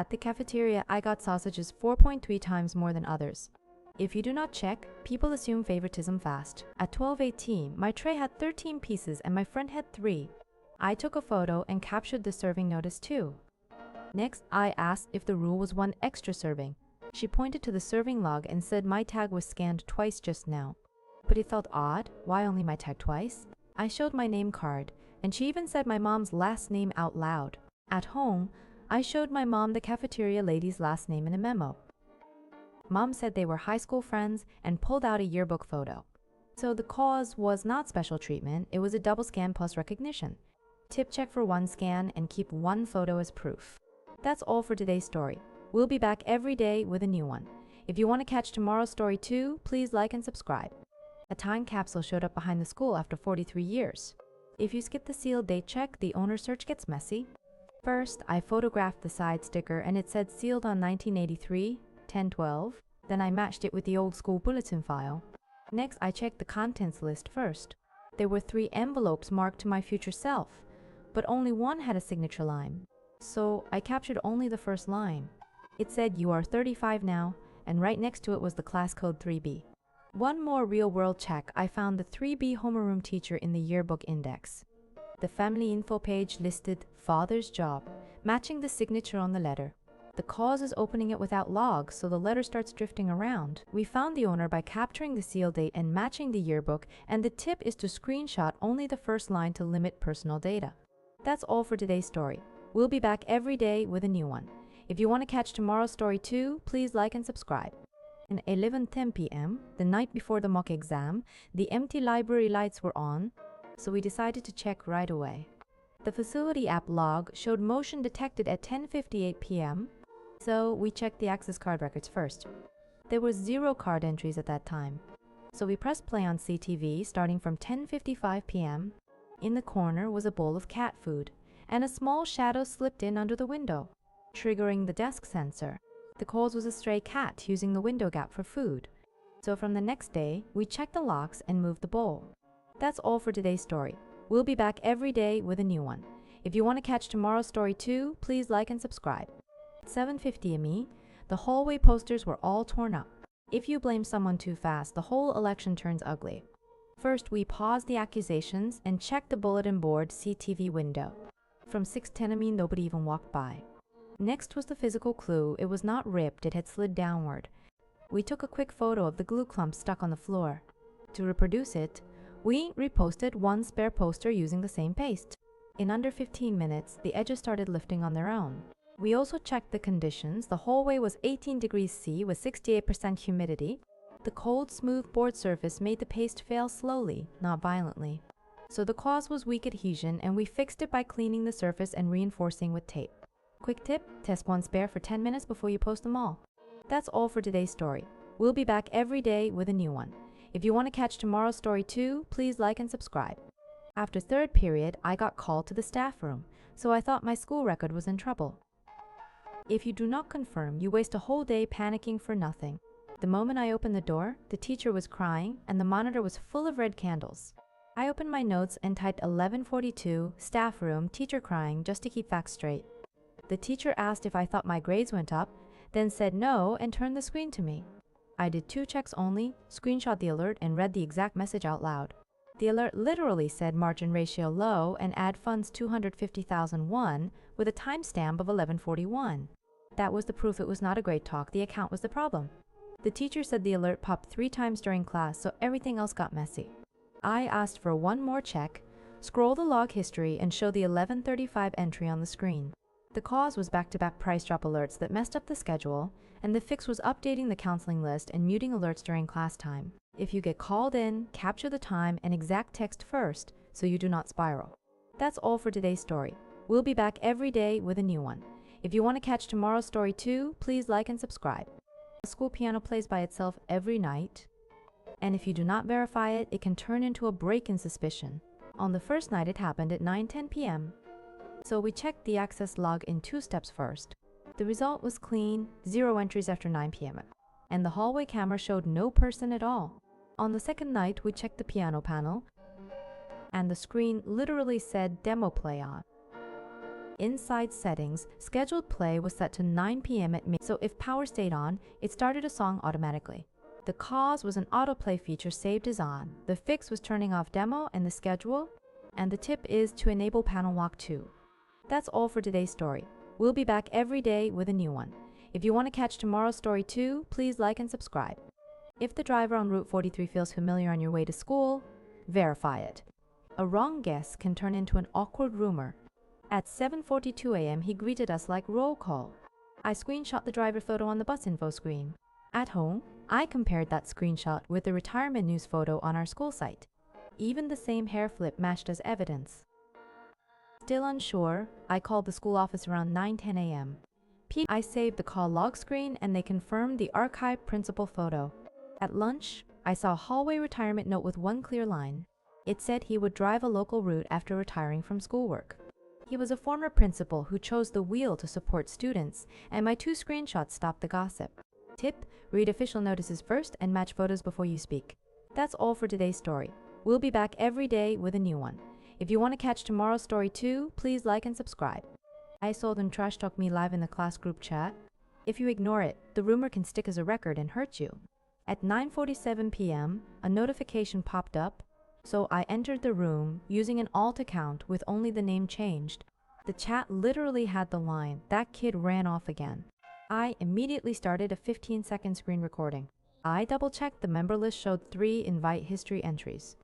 At the cafeteria, I got sausages 4.3 times more than others. If you do not check, people assume favoritism fast. At 12:18, my tray had 13 pieces and my friend had 3. I took a photo and captured the serving notice too. Next, I asked if the rule was 1 extra serving. She pointed to the serving log and said my tag was scanned twice just now. But it felt odd. Why only my tag twice? I showed my name card, and she even said my mom's last name out loud. At home, I showed my mom the cafeteria lady's last name in a memo. Mom said they were high school friends and pulled out a yearbook photo. So the cause was not special treatment, it was a double scan plus recognition. Tip check for 1 scan and keep 1 photo as proof. That's all for today's story. We'll be back every day with a new one. If you want to catch tomorrow's story too, please like and subscribe. A time capsule showed up behind the school after 43 years. If you skip the sealed date check, the owner search gets messy. First, I photographed the side sticker and it said sealed on 1983, 10/12. Then I matched it with the old school bulletin file. Next, I checked the contents list first. There were 3 envelopes marked to my future self, but only one had a signature line. So I captured only the first line. It said, "You are 35 now," and right next to it was the class code 3B. One more real-world check, I found the 3B homeroom teacher in the yearbook index. The family info page listed father's job, matching the signature on the letter. The cause is opening it without logs, so the letter starts drifting around. We found the owner by capturing the seal date and matching the yearbook, and the tip is to screenshot only the first line to limit personal data. That's all for today's story. We'll be back every day with a new one. If you want to catch tomorrow's story too, please like and subscribe. At 11:10 p.m., the night before the mock exam, the empty library lights were on, so we decided to check right away. The facility app log showed motion detected at 10:58 p.m., so we checked the access card records first. There were 0 card entries at that time, so we pressed play on CTV starting from 10:55 p.m. In the corner was a bowl of cat food, and a small shadow slipped in under the window, triggering the desk sensor. The cause was a stray cat using the window gap for food. So from the next day, we checked the locks and moved the bowl. That's all for today's story. We'll be back every day with a new one. If you want to catch tomorrow's story too, please like and subscribe. 7:50 ME, the hallway posters were all torn up. If you blame someone too fast, the whole election turns ugly. First, we paused the accusations and checked the bulletin board CTV window. From 6:10 ME, nobody even walked by. Next was the physical clue. It was not ripped, it had slid downward. We took a quick photo of the glue clump stuck on the floor. To reproduce it, we reposted 1 spare poster using the same paste. In under 15 minutes, the edges started lifting on their own. We also checked the conditions. The hallway was 18 degrees C with 68% humidity. The cold, smooth board surface made the paste fail slowly, not violently. So the cause was weak adhesion, and we fixed it by cleaning the surface and reinforcing with tape. Quick tip, test 1 spare for 10 minutes before you post them all. That's all for today's story. We'll be back every day with a new one. If you want to catch tomorrow's story too, please like and subscribe. After 3rd period, I got called to the staff room, so I thought my school record was in trouble. If you do not confirm, you waste a whole day panicking for nothing. The moment I opened the door, the teacher was crying and the monitor was full of red candles. I opened my notes and typed 11:42, staff room, teacher crying, just to keep facts straight. The teacher asked if I thought my grades went up, then said no and turned the screen to me. I did 2 checks only, screenshot the alert, and read the exact message out loud. The alert literally said margin ratio low and add funds 250,001 with a timestamp of 11:41. That was the proof it was not a grade talk, the account was the problem. The teacher said the alert popped 3 times during class, so everything else got messy. I asked for 1 more check, scroll the log history, and show the 11:35 entry on the screen. The cause was back-to-back price drop alerts that messed up the schedule, and the fix was updating the counseling list and muting alerts during class time. If you get called in, capture the time and exact text first so you do not spiral. That's all for today's story. We'll be back every day with a new one. If you want to catch tomorrow's story too, please like and subscribe. The school piano plays by itself every night, and if you do not verify it, it can turn into a break-in suspicion. On the first night, it happened at 9:10 p.m. So we checked the access log in 2 steps first. The result was clean, 0 entries after 9 p.m. And the hallway camera showed no person at all. On the second night, we checked the piano panel, and the screen literally said demo play on. Inside settings, scheduled play was set to 9 p.m. at midnight, so if power stayed on, it started a song automatically. The cause was an autoplay feature saved as on. The fix was turning off demo and the schedule, and the tip is to enable panel walk too. That's all for today's story. We'll be back every day with a new one. If you want to catch tomorrow's story too, please like and subscribe. If the driver on Route 43 feels familiar on your way to school, verify it. A wrong guess can turn into an awkward rumor. At 7:42 a.m., he greeted us like roll call. I screenshot the driver photo on the bus info screen. At home, I compared that screenshot with the retirement news photo on our school site. Even the same hair flip matched as evidence. Still unsure, I called the school office around 9:10 a.m. I saved the call log screen and they confirmed the archived principal photo. At lunch, I saw a hallway retirement note with one clear line. It said he would drive a local route after retiring from schoolwork. He was a former principal who chose the wheel to support students, and my 2 screenshots stopped the gossip. Tip: read official notices first and match photos before you speak. That's all for today's story. We'll be back every day with a new one. If you want to catch tomorrow's story too, please like and subscribe. I saw them trash talk me live in the class group chat. If you ignore it, the rumor can stick as a record and hurt you. At 9:47 p.m., a notification popped up, so I entered the room using an alt account with only the name changed. The chat literally had the line, "That kid ran off again." I immediately started a 15-second screen recording. I double-checked the member list showed 3 invite history entries.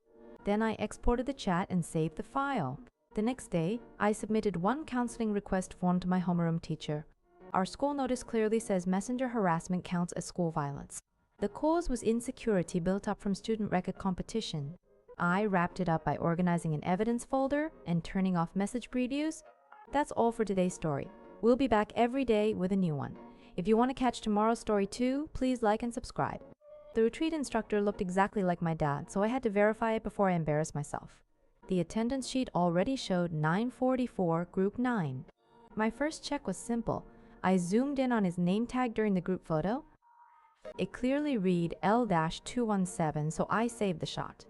Then I exported the chat and saved the file. The next day, I submitted 1 counseling request form to my homeroom teacher. Our school notice clearly says messenger harassment counts as school violence. The cause was insecurity built up from student record competition. I wrapped it up by organizing an evidence folder and turning off message previews. That's all for today's story. We'll be back every day with a new one. If you want to catch tomorrow's story too, please like and subscribe. The retreat instructor looked exactly like my dad, so I had to verify it before I embarrassed myself. The attendance sheet already showed 944 Group 9. My first check was simple. I zoomed in on his name tag during the group photo. It clearly read L-217, so I saved the shot.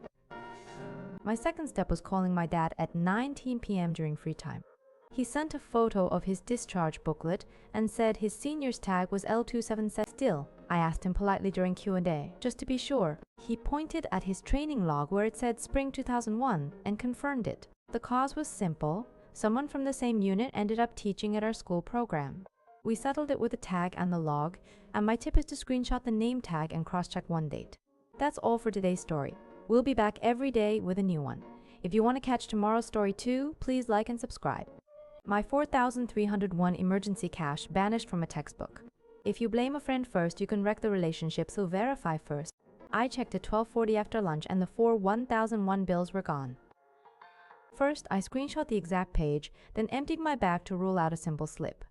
My second step was calling my dad at 9:10 p.m. during free time. He sent a photo of his discharge booklet and said his senior's tag was L277. Still, I asked him politely during Q&A, just to be sure. He pointed at his training log where it said Spring 2001 and confirmed it. The cause was simple. Someone from the same unit ended up teaching at our school program. We settled it with the tag and the log, and my tip is to screenshot the name tag and cross-check one date. That's all for today's story. We'll be back every day with a new one. If you want to catch tomorrow's story too, please like and subscribe. My 4,301 emergency cash vanished from a textbook. If you blame a friend first, you can wreck the relationship, so verify first. I checked at 12:40 after lunch and the 4 1001 bills were gone. First, I screenshot the exact page, then emptied my bag to rule out a simple slip.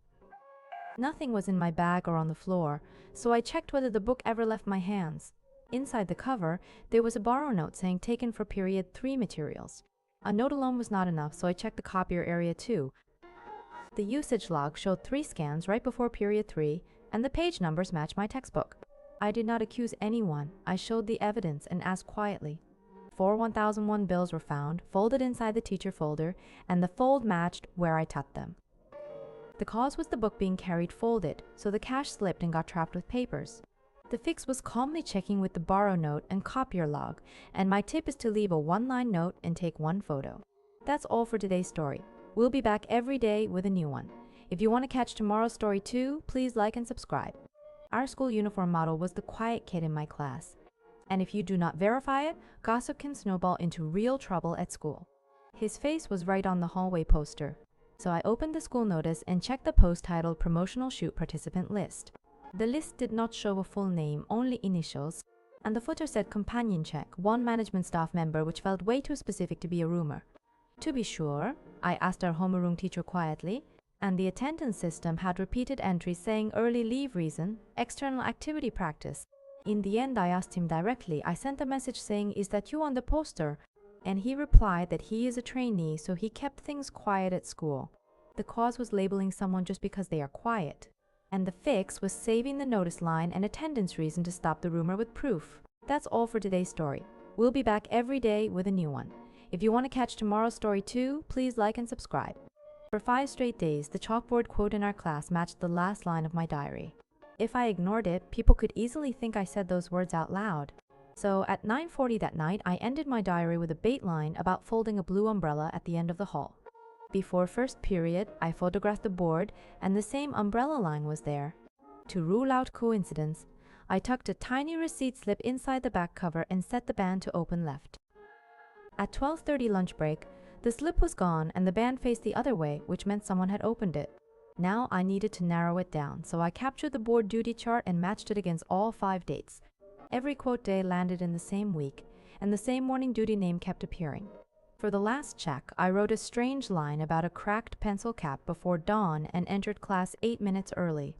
Nothing was in my bag or on the floor, so I checked whether the book ever left my hands. Inside the cover, there was a borrow note saying taken for period 3 materials. A note alone was not enough, so I checked the copier area too. The usage log showed 3 scans right before period 3, and the page numbers matched my textbook. I did not accuse anyone. I showed the evidence and asked quietly. 4 1001 bills were found, folded inside the teacher folder, and the fold matched where I tucked them. The cause was the book being carried folded, so the cash slipped and got trapped with papers. The fix was calmly checking with the borrow note and copier log, and my tip is to leave a 1-line note and take 1 photo. That's all for today's story. We'll be back every day with a new one. If you want to catch tomorrow's story too, please like and subscribe. Our school uniform model was the quiet kid in my class. And if you do not verify it, gossip can snowball into real trouble at school. His face was right on the hallway poster. So I opened the school notice and checked the post titled Promotional Shoot Participant List. The list did not show a full name, only initials, and the footer said Companion Check, 1 management staff member, which felt way too specific to be a rumor. To be sure, I asked our homeroom teacher quietly, and the attendance system had repeated entries saying early leave reason, external activity practice. In the end, I asked him directly. I sent a message saying, "Is that you on the poster?" And he replied that he is a trainee, so he kept things quiet at school. The cause was labeling someone just because they are quiet. And the fix was saving the notice line and attendance reason to stop the rumor with proof. That's all for today's story. We'll be back every day with a new one. If you want to catch tomorrow's story too, please like and subscribe. For 5 straight days, the chalkboard quote in our class matched the last line of my diary. If I ignored it, people could easily think I said those words out loud. So at 9:40 that night, I ended my diary with a bait line about folding a blue umbrella at the end of the hall. Before first period, I photographed the board, and the same umbrella line was there. To rule out coincidence, I tucked a tiny receipt slip inside the back cover and set the band to open left. At 12:30 lunch break, the slip was gone and the band faced the other way, which meant someone had opened it. Now I needed to narrow it down, so I captured the board duty chart and matched it against all 5 dates. Every quote day landed in the same week, and the same morning duty name kept appearing. For the last check, I wrote a strange line about a cracked pencil cap before dawn and entered class 8 minutes early.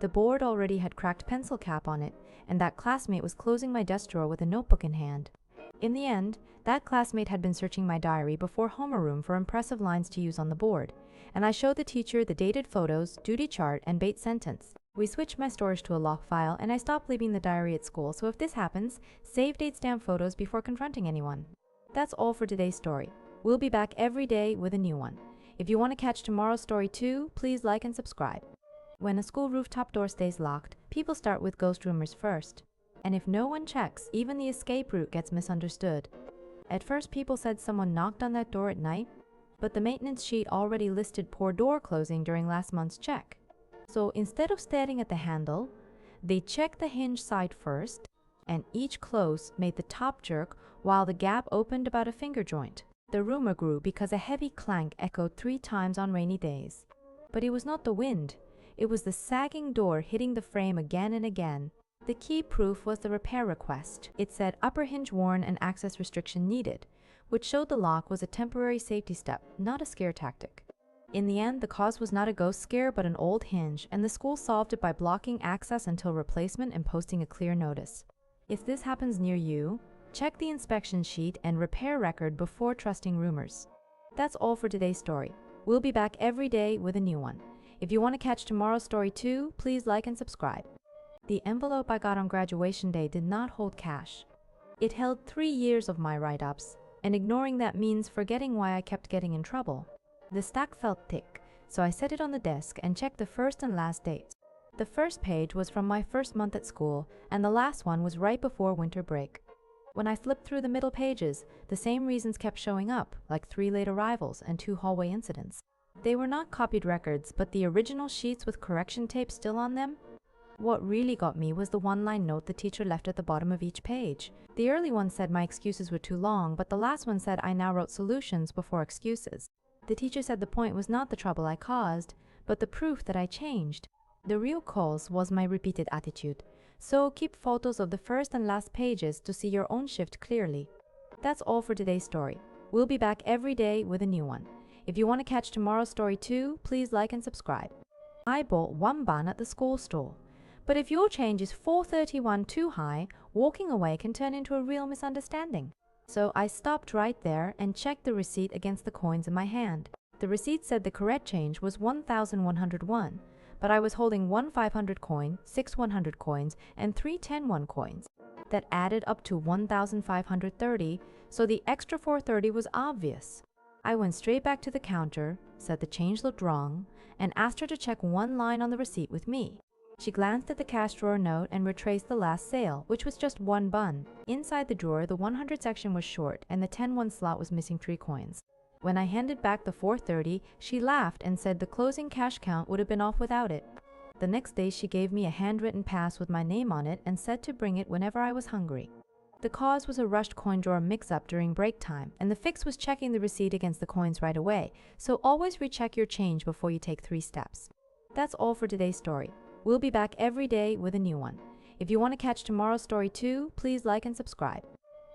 The board already had cracked pencil cap on it, and that classmate was closing my desk drawer with a notebook in hand. In the end, that classmate had been searching my diary before homeroom for impressive lines to use on the board, and I showed the teacher the dated photos, duty chart, and bait sentence. We switched my storage to a lock file, and I stopped leaving the diary at school, so if this happens, save date stamp photos before confronting anyone. That's all for today's story. We'll be back every day with a new one. If you want to catch tomorrow's story too, please like and subscribe. When a school rooftop door stays locked, people start with ghost rumors first. And if no one checks, even the escape route gets misunderstood. At first, people said someone knocked on that door at night, but the maintenance sheet already listed poor door closing during last month's check. So instead of staring at the handle, they checked the hinge side first, and each close made the top jerk while the gap opened about a finger joint. The rumor grew because a heavy clank echoed 3 times on rainy days. But it was not the wind. It was the sagging door hitting the frame again and again. The key proof was the repair request. It said upper hinge worn and access restriction needed, which showed the lock was a temporary safety step, not a scare tactic. In the end, the cause was not a ghost scare but an old hinge, and the school solved it by blocking access until replacement and posting a clear notice. If this happens near you, check the inspection sheet and repair record before trusting rumors. That's all for today's story. We'll be back every day with a new one. If you want to catch tomorrow's story too, please like and subscribe. The envelope I got on graduation day did not hold cash. It held 3 years of my write-ups, and ignoring that means forgetting why I kept getting in trouble. The stack felt thick, so I set it on the desk and checked the first and last dates. The first page was from my first month at school, and the last one was right before winter break. When I flipped through the middle pages, the same reasons kept showing up, like 3 late arrivals and 2 hallway incidents. They were not copied records, but the original sheets with correction tape still on them. What really got me was the 1-line note the teacher left at the bottom of each page. The early one said my excuses were too long, but the last one said I now wrote solutions before excuses. The teacher said the point was not the trouble I caused, but the proof that I changed. The real cause was my repeated attitude. So keep photos of the first and last pages to see your own shift clearly. That's all for today's story. We'll be back every day with a new one. If you want to catch tomorrow's story too, please like and subscribe. I bought 1 bun at the school store. But if your change is 431 too high, walking away can turn into a real misunderstanding. So I stopped right there and checked the receipt against the coins in my hand. The receipt said the correct change was 1,101, but I was holding 1 500 coin, 6 100 coins, and 3 10-1 coins. That added up to 1,530, so the extra 430 was obvious. I went straight back to the counter, said the change looked wrong, and asked her to check 1 line on the receipt with me. She glanced at the cash drawer note and retraced the last sale, which was just 1 bun. Inside the drawer, the 100 section was short, and the 10-1 slot was missing 3 coins. When I handed back the 430, she laughed and said the closing cash count would have been off without it. The next day, she gave me a handwritten pass with my name on it and said to bring it whenever I was hungry. The cause was a rushed coin drawer mix-up during break time, and the fix was checking the receipt against the coins right away, so always recheck your change before you take 3 steps. That's all for today's story. We'll be back every day with a new one. If you want to catch tomorrow's story too, please like and subscribe.